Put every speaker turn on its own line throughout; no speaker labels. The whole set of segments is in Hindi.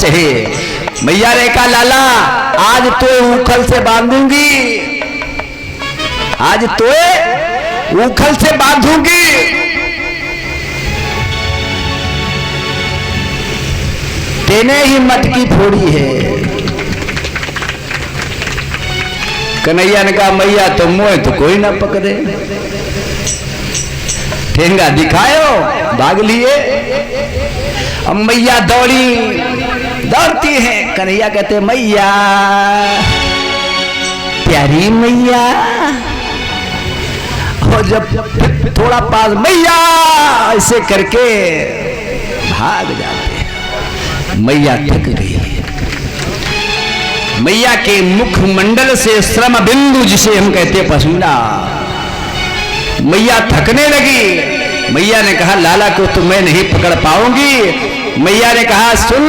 कहे। मैया ने कहा लाला आज तो उखल से बांधूंगी, आज तो उखल से बांधूंगी। तेने ही मटकी फोड़ी है। कन्हैया ने कहा मैया तो मोह तो कोई ना पकड़े, ठेंगा दिखायो, भाग लिए। अब मैया दौड़ती है। कन्हैया कहते मैया प्यारी मैया, और जब थोड़ा पास मैया ऐसे करके भाग जाते हैं। मैया थक गई। मैया के मुखमंडल से श्रम बिंदु जिसे हम कहते पसीना, मैया थकने लगी। मैया ने कहा लाला को तो मैं नहीं पकड़ पाऊंगी। मैया ने कहा सुन,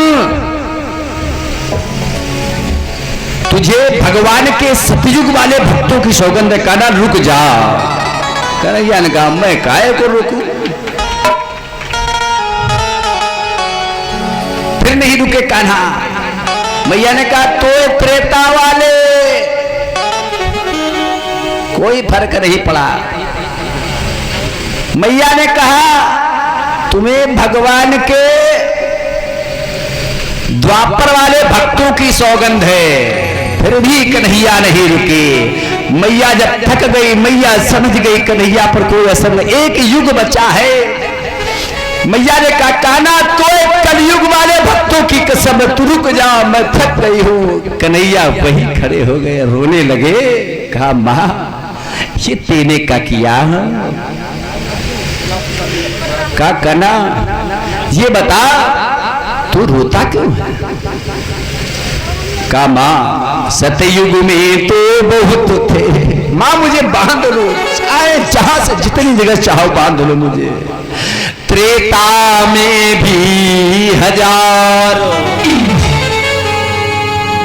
तुझे भगवान के सतयुग वाले भक्तों की सौगंध है, कान्हा रुक जा। कन्हैया ने कहा मैं काहे को रुकूं? फिर नहीं रुके कान्हा। मैया ने कहा तो त्रेता वाले कोई फर्क नहीं पड़ा। मैया ने कहा तुम्हें भगवान के द्वापर वाले भक्तों की सौगंध है। फिर भी कन्हैया नहीं रुके। मैया जब थक गई, मैया समझ गई कन्हैया पर कोई असर नहीं, एक युग बचा है। मैया ने कहा कान्हा तो कलयुग वाले भक्तों की कसम, तू रुक जा, मैं थक रही हूं। कन्हैया वही खड़े हो गए, रोने लगे। कहा मां ये तेने का किया? का कना ये बता तू रोता क्यों है? का मां सतयुग में तो बहुत थे, मां मुझे बांध लो, चाहे जहां से जितनी जगह चाहो बांध लो मुझे। त्रेता में भी 1000,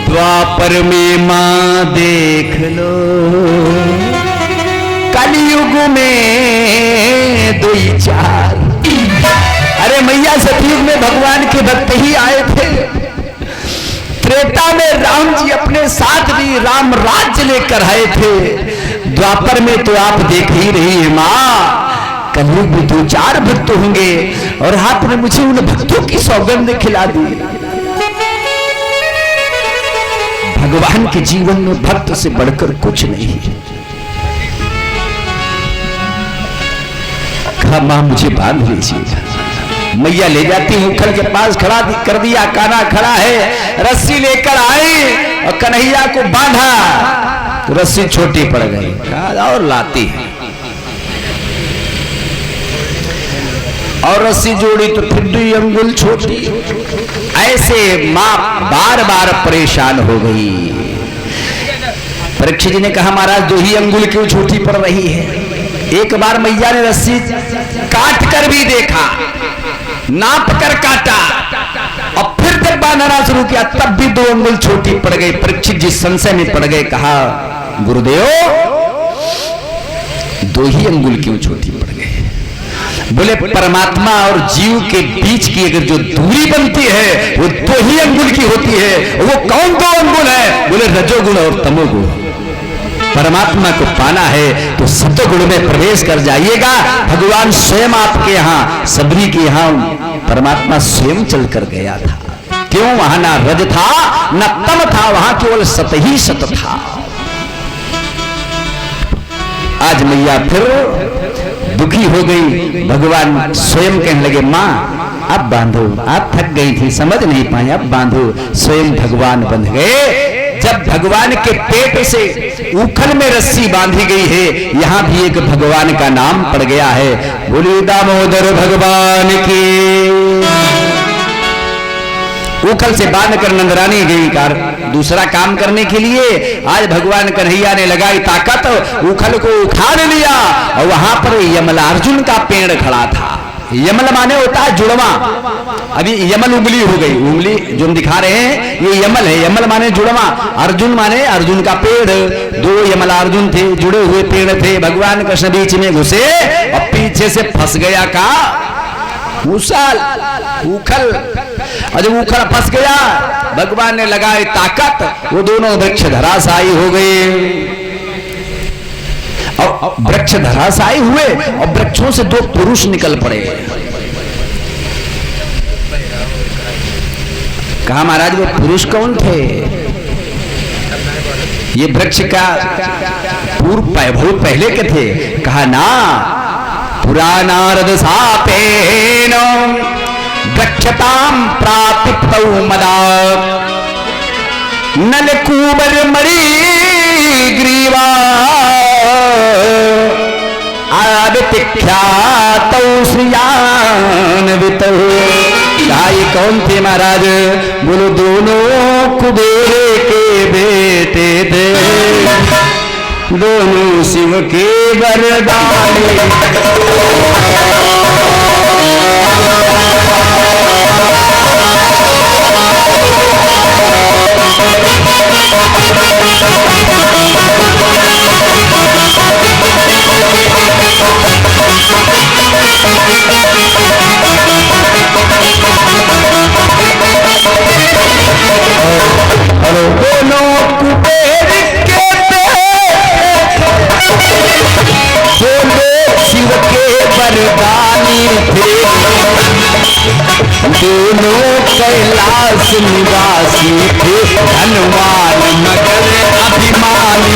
द्वापर में मां देख लो, कलयुग में 2-4। अरे मैया सतयुग में भगवान के भक्त ही आए थे। त्रेता में राम जी अपने साथ भी राम राज्य लेकर आए थे। द्वापर में तो आप देख ही रही है मां, कलयुग में 2-4 भक्त होंगे, और आपने मुझे उन भक्तों की सौगंध खिला दी। भगवान के जीवन में भक्त से बढ़कर कुछ नहीं। कहा मां मुझे बांध लीजिए। मैया ले जाती उखल के पास खड़ा कर दिया, कान्हा खड़ा है, रस्सी लेकर आई और कन्हैया को बांधा तो रस्सी छोटी पड़ गई। कहा और लाती है, और रस्सी जोड़ी तो फिर 2 अंगुल छोटी। ऐसे मां बार बार परेशान हो गई। परीक्षित जी ने कहा महाराज 2 ही अंगुल क्यों छोटी पड़ रही है? एक बार मैया ने रस्सी काट कर भी देखा, नाप कर काटा, और फिर जब बांधना शुरू किया तब भी 2 अंगुल छोटी पड़ गई। परीक्षित जी संशय में पड़ गए। कहा गुरुदेव 2 ही अंगुल क्यों छोटी पड़ गई? बोले परमात्मा और जीव के बीच की अगर जो दूरी बनती है वो 2 ही अंगुल की होती है। वो कौन 2 अंगुल है? बोले रजोगुण और तमोगुण। परमात्मा को पाना है तो सतगुण में प्रवेश कर जाइएगा। भगवान स्वयं आपके यहाँ, सबरी के यहाँ परमात्मा स्वयं चल कर गया था। क्यों? वहां ना रज था न तम था, वहां केवल सत ही सत था। आज मैया फिर दुखी हो गई। भगवान स्वयं कहने लगे मां अब बांधो, आप थक गई थी, समझ नहीं पाए, अब बांधो। स्वयं भगवान बंध गए। जब भगवान के पेट से उखल में रस्सी बांधी गई है, यहां भी एक भगवान का नाम पड़ गया है। बोलिए दामोदर भगवान की। उखल से बांध कर नंदरानी गई दूसरा काम करने के लिए। आज भगवान कन्हैया ने लगाई ताकत, उखल को उखाड़ लिया, और वहां पर यमलार्जुन का पेड़ खड़ा था। यमल माने होता है जुड़वा। अभी यमल उंगली हो गई, उंगली जो हम दिखा रहे हैं ये यमल है। यमल माने जुड़वा, अर्जुन माने अर्जुन का पेड़। 2 यमलार्जुन थे, जुड़े हुए पेड़ थे। भगवान कृष्ण बीच में घुसे और पीछे से फंस गया का मूसल उखल। और जब उखल फंस गया भगवान ने लगाई ताकत, वो दोनों वृक्ष धराशायी हो गए। और वृक्ष धराशायी हुए और वृक्षों से दो पुरुष निकल पड़े। कहा महाराज वो पुरुष कौन थे? ये वृक्ष का बहुत पहले के थे। कहा ना, पुरानारद सापेन वृक्षताम प्रापितौ मदा नलकूबर मणि ग्रीवा आदित्यातौ श्रियान्वितौ। ये कौन थे महाराज? बोलो दोनों कुबेर के बेटे थे, दोनों शिव के वरदानी। दोनों कुबेर के दोनों शिव के वरदानी थे, दोनों कैलाश निवासी थे, धनवान मगर अभिमानी।